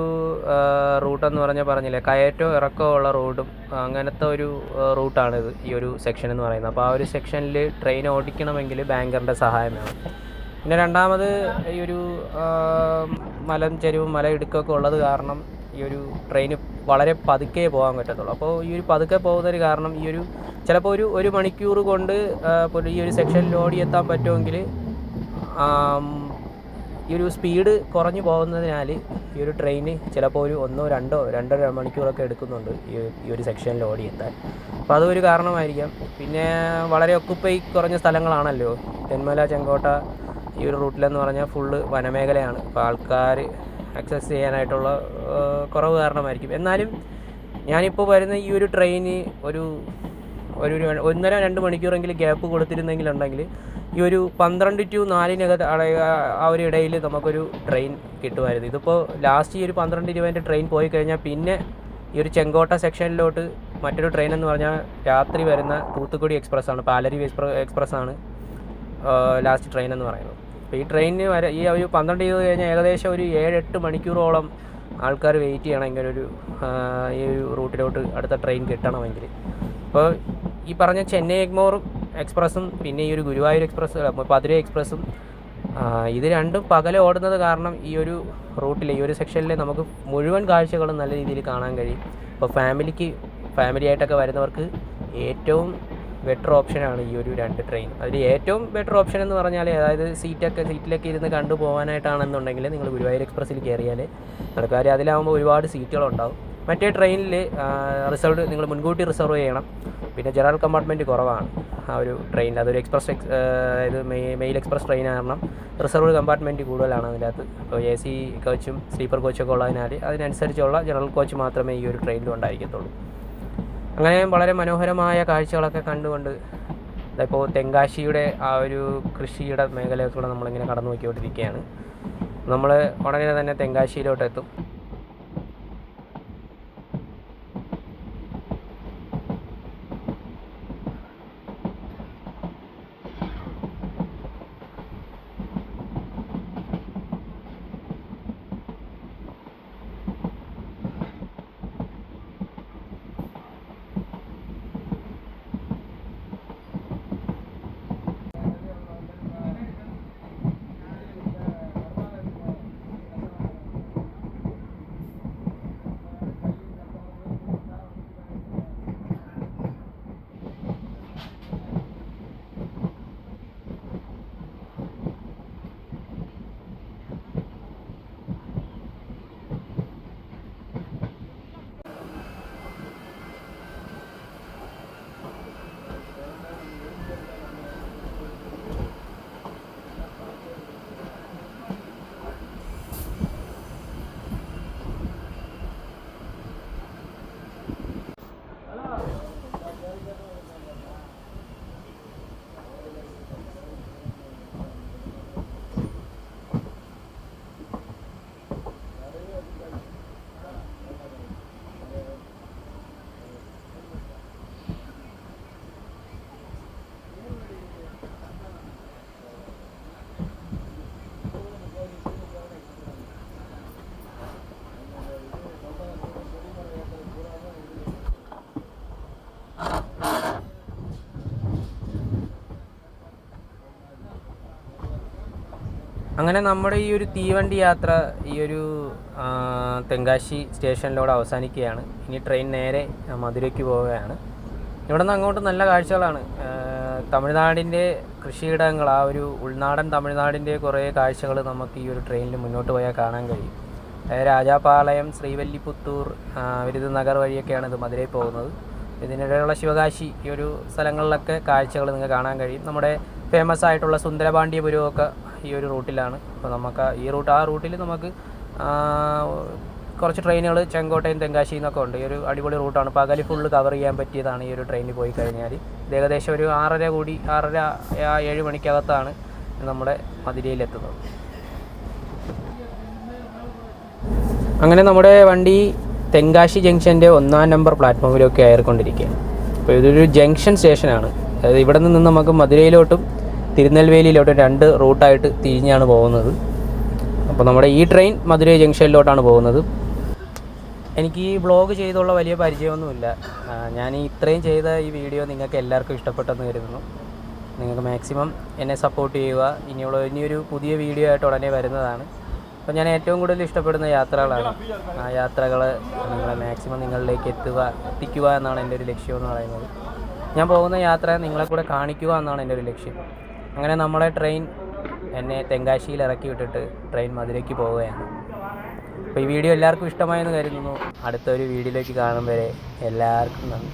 റൂട്ടെന്ന് പറഞ്ഞില്ലേ, കയറ്റവും ഇറക്കവും ഉള്ള റോഡും അങ്ങനത്തെ ഒരു റൂട്ടാണിത്, ഈ ഒരു സെക്ഷൻ എന്ന് പറയുന്നത്. അപ്പോൾ ആ ഒരു സെക്ഷനിൽ ട്രെയിൻ ഓടിക്കണമെങ്കിൽ ബാങ്കറിൻ്റെ സഹായം വേണം. പിന്നെ രണ്ടാമത് ഈ ഒരു മലഞ്ചെരിവും മലയിടുക്കൊക്കെ ഉള്ളത് കാരണം ഈ ഒരു ട്രെയിന് വളരെ പതുക്കെ പോകാൻ പറ്റത്തുള്ളൂ. അപ്പോൾ ഈ ഒരു പതുക്കെ പോകുന്നൊരു കാരണം ഈ ഒരു ചിലപ്പോൾ ഒരു മണിക്കൂർ കൊണ്ട് ഈ ഒരു സെക്ഷനിൽ ഓടിയെത്താൻ പറ്റുമെങ്കിൽ ഈ ഒരു സ്പീഡ് കുറഞ്ഞു പോകുന്നതിനാൽ ഈ ഒരു ട്രെയിന് ചിലപ്പോൾ ഒരു 1-2 മണിക്കൂറൊക്കെ എടുക്കുന്നുണ്ട് ഈ ഒരു സെക്ഷനിൽ ഓടിയെത്താൻ. അപ്പോൾ അതൊരു കാരണമായിരിക്കാം. പിന്നെ വളരെ ഒക്കുപ്പൈ കുറഞ്ഞ സ്ഥലങ്ങളാണല്ലോ തെന്മല, ചെങ്കോട്ട ഈ ഒരു റൂട്ടിലെന്ന് പറഞ്ഞാൽ ഫുള്ള് വനമേഖലയാണ്. അപ്പോൾ ആൾക്കാർ ആക്സസ് ചെയ്യാനായിട്ടുള്ള കുറവ് കാരണമായിരിക്കും. എന്നാലും ഞാനിപ്പോൾ വരുന്ന ഈ ഒരു ട്രെയിന് ഒരു 1.5-2 മണിക്കൂറെങ്കിലും ഗ്യാപ്പ് കൊടുത്തിരുന്നെങ്കിലുണ്ടെങ്കിൽ ഈ ഒരു 12 to 4 ആ ഒരു ഇടയിൽ നമുക്കൊരു ട്രെയിൻ കിട്ടുമായിരുന്നു. ഇതിപ്പോൾ ലാസ്റ്റ് ഈ ഒരു 12:20 ട്രെയിൻ പോയി കഴിഞ്ഞാൽ പിന്നെ ഈ ഒരു ചെങ്കോട്ട സെക്ഷനിലോട്ട് മറ്റൊരു ട്രെയിൻ എന്ന് പറഞ്ഞാൽ രാത്രി വരുന്ന തൂത്തുക്കുടി എക്സ്പ്രസ് ആണ്, പാലരി എക്സ്പ്രസ് ആണ് ലാസ്റ്റ് ട്രെയിൻ എന്ന് പറയുന്നത്. അപ്പോൾ ഈ ട്രെയിനിന് ഈ ഒരു 12:20 കഴിഞ്ഞാൽ ഏകദേശം ഒരു 7-8 മണിക്കൂറോളം ആൾക്കാർ വെയിറ്റ് ചെയ്യണമെങ്കിൽ ഈ ഒരു റൂട്ടിലോട്ട് അടുത്ത ട്രെയിൻ കിട്ടണമെങ്കിൽ. അപ്പോൾ ഈ പറഞ്ഞ ചെന്നൈ എഗ്മോർ എക്സ്പ്രസ്സും പിന്നെ ഈ ഒരു ഗുരുവായൂർ എക്സ്പ്രസ്, പതിര എക്സ്പ്രസ്സും ഇത് രണ്ടും പകൽ ഓടുന്നത് കാരണം ഈ ഒരു റൂട്ടിൽ ഈ ഒരു സെക്ഷനിൽ നമുക്ക് മുഴുവൻ കാഴ്ചകളും നല്ല രീതിയിൽ കാണാൻ കഴിയും. അപ്പോൾ ഫാമിലിയായിട്ടൊക്കെ വരുന്നവർക്ക് ഏറ്റവും ബെറ്റർ ഓപ്ഷനാണ് ഈ ഒരു 2 ട്രെയിൻ. അതിൽ ഏറ്റവും ബെറ്റർ ഓപ്ഷൻ എന്ന് പറഞ്ഞാൽ, അതായത് സീറ്റിലൊക്കെ ഇരുന്ന് കണ്ടു പോകാനായിട്ടാണെന്നുണ്ടെങ്കിൽ നിങ്ങൾ ഗുരുവായൂർ എക്സ്പ്രസ്സിൽ കയറിയാൽ നടക്കും. കാര്യം അതിലാകുമ്പോൾ ഒരുപാട് സീറ്റുകളുണ്ടാവും. മറ്റേ ട്രെയിനിൽ നിങ്ങൾ മുൻകൂട്ടി റിസർവ് ചെയ്യണം. പിന്നെ ജനറൽ കമ്പാർട്ട്മെൻറ്റ് കുറവാണ് ആ ഒരു ട്രെയിനിൽ. അതൊരു ഇത് മെയിൽ എക്സ്പ്രസ് ട്രെയിൻ കാരണം റിസർവ് കമ്പാർട്ട്മെൻറ്റ് കൂടുതലാണ് അതിനകത്ത്. അപ്പോൾ AC കോച്ചും സ്ലീപ്പർ കോച്ചൊക്കെ ഉള്ളതിനാൽ അതിനനുസരിച്ചുള്ള ജനറൽ കോച്ച് മാത്രമേ ഈ ഒരു ട്രെയിനിലും ഉണ്ടായിരിക്കത്തുള്ളൂ. അങ്ങനെ വളരെ മനോഹരമായ കാഴ്ചകളൊക്കെ കണ്ടുകൊണ്ട് ഇപ്പോൾ തെങ്കാശിയുടെ ആ ഒരു കൃഷിയുടെ മേഖലയിലൂടെ നമ്മളിങ്ങനെ കടന്നു നോക്കിക്കൊണ്ടിരിക്കുകയാണ്. നമ്മൾ ഉടനെ തന്നെ തെങ്കാശിയിലോട്ട് എത്തും. അങ്ങനെ നമ്മുടെ ഈ ഒരു തീവണ്ടി യാത്ര ഈ ഒരു തെങ്കാശി സ്റ്റേഷനിലൂടെ അവസാനിക്കുകയാണ്. ഇനി ട്രെയിൻ നേരെ മധുരയ്ക്ക് പോവുകയാണ്. ഇവിടെ നിന്ന് അങ്ങോട്ട് നല്ല കാഴ്ചകളാണ്. തമിഴ്നാടിൻ്റെ കൃഷിയിടങ്ങൾ, ആ ഒരു ഉൾനാടൻ തമിഴ്നാടിൻ്റെ കുറേ കാഴ്ചകൾ നമുക്ക് ഈ ഒരു ട്രെയിനിൽ മുന്നോട്ട് പോയാൽ കാണാൻ കഴിയും. രാജാപാളയം, ശ്രീവല്ലിപുത്തൂർ, വിരുദനഗർ വഴിയൊക്കെയാണ് ഇത് മധുരയിൽ പോകുന്നത്. ഇതിനിടെയുള്ള ശിവകാശി ഈ ഒരു സ്ഥലങ്ങളിലൊക്കെ കാഴ്ചകൾ നിങ്ങൾക്ക് കാണാൻ കഴിയും. നമ്മുടെ ഫേമസ് ആയിട്ടുള്ള സുന്ദരപാണ്ഡ്യപുരമൊക്കെ ഈ ഒരു റൂട്ടിലാണ്. അപ്പോൾ നമുക്ക് ആ റൂട്ടിൽ നമുക്ക് കുറച്ച് ട്രെയിനുകൾ ചെങ്കോട്ടയും തെങ്കാശി എന്നൊക്കെ ഉണ്ട്. ഈ ഒരു അടിപൊളി റൂട്ടാണ്. പകൽ ഫുള്ള് കവർ ചെയ്യാൻ പറ്റിയതാണ് ഈ ഒരു ട്രെയിനിൽ പോയി കഴിഞ്ഞാൽ. ഇത് ഏകദേശം ഒരു 6:30-7 മണിക്കകത്താണ് നമ്മുടെ മധുരയിലെത്തുന്നത്. അങ്ങനെ നമ്മുടെ വണ്ടി തെങ്കാശി ജംഗ്ഷൻ്റെ 1-ാം നമ്പർ പ്ലാറ്റ്ഫോമിലൊക്കെ കയറിക്കൊണ്ടിരിക്കുകയാണ്. അപ്പോൾ ഇതൊരു ജംഗ്ഷൻ സ്റ്റേഷനാണ്. അതായത് ഇവിടെ നിന്ന് നമുക്ക് മധുരയിലോട്ടും തിരുനെൽവേലിയിലോട്ടും 2 റൂട്ടായിട്ട് തിരിഞ്ഞാണ് പോകുന്നത്. അപ്പോൾ നമ്മുടെ ഈ ട്രെയിൻ മധുരൈ ജംഗ്ഷനിലോട്ടാണ് പോകുന്നത്. എനിക്ക് ഈ വ്ളോഗ് ചെയ്തുള്ള വലിയ പരിചയമൊന്നുമില്ല. ഞാൻ ഇത്രയും ചെയ്ത ഈ വീഡിയോ നിങ്ങൾക്ക് എല്ലാവർക്കും ഇഷ്ടപ്പെട്ടെന്ന് കരുതുന്നു. നിങ്ങൾക്ക് മാക്സിമം എന്നെ സപ്പോർട്ട് ചെയ്യുക. ഇനിയൊരു പുതിയ വീഡിയോ ആയിട്ട് ഉടനെ വരുന്നതാണ്. അപ്പോൾ ഞാൻ ഏറ്റവും കൂടുതൽ ഇഷ്ടപ്പെടുന്ന യാത്രകളാണ്. ആ യാത്രകൾ നിങ്ങളെ മാക്സിമം നിങ്ങളിലേക്ക് എത്തിക്കുക എന്നാണ് എൻ്റെ ഒരു ലക്ഷ്യം എന്ന് പറയുന്നത്. ഞാൻ പോകുന്ന യാത്ര നിങ്ങളെ കൂടെ കാണിക്കുക എന്നാണ് എൻ്റെ ഒരു ലക്ഷ്യം. അങ്ങനെ നമ്മളെ ട്രെയിൻ എന്നെ തെങ്കാശിയിൽ ഇറക്കി വിട്ടിട്ട് ട്രെയിൻ മധുരയ്ക്ക് പോവുകയാണ്. അപ്പോൾ ഈ വീഡിയോ എല്ലാവർക്കും ഇഷ്ടമായെന്ന് കരുതുന്നു. അടുത്തൊരു വീഡിയോയിലേക്ക് കാണും വരെ എല്ലാവർക്കും നന്ദി.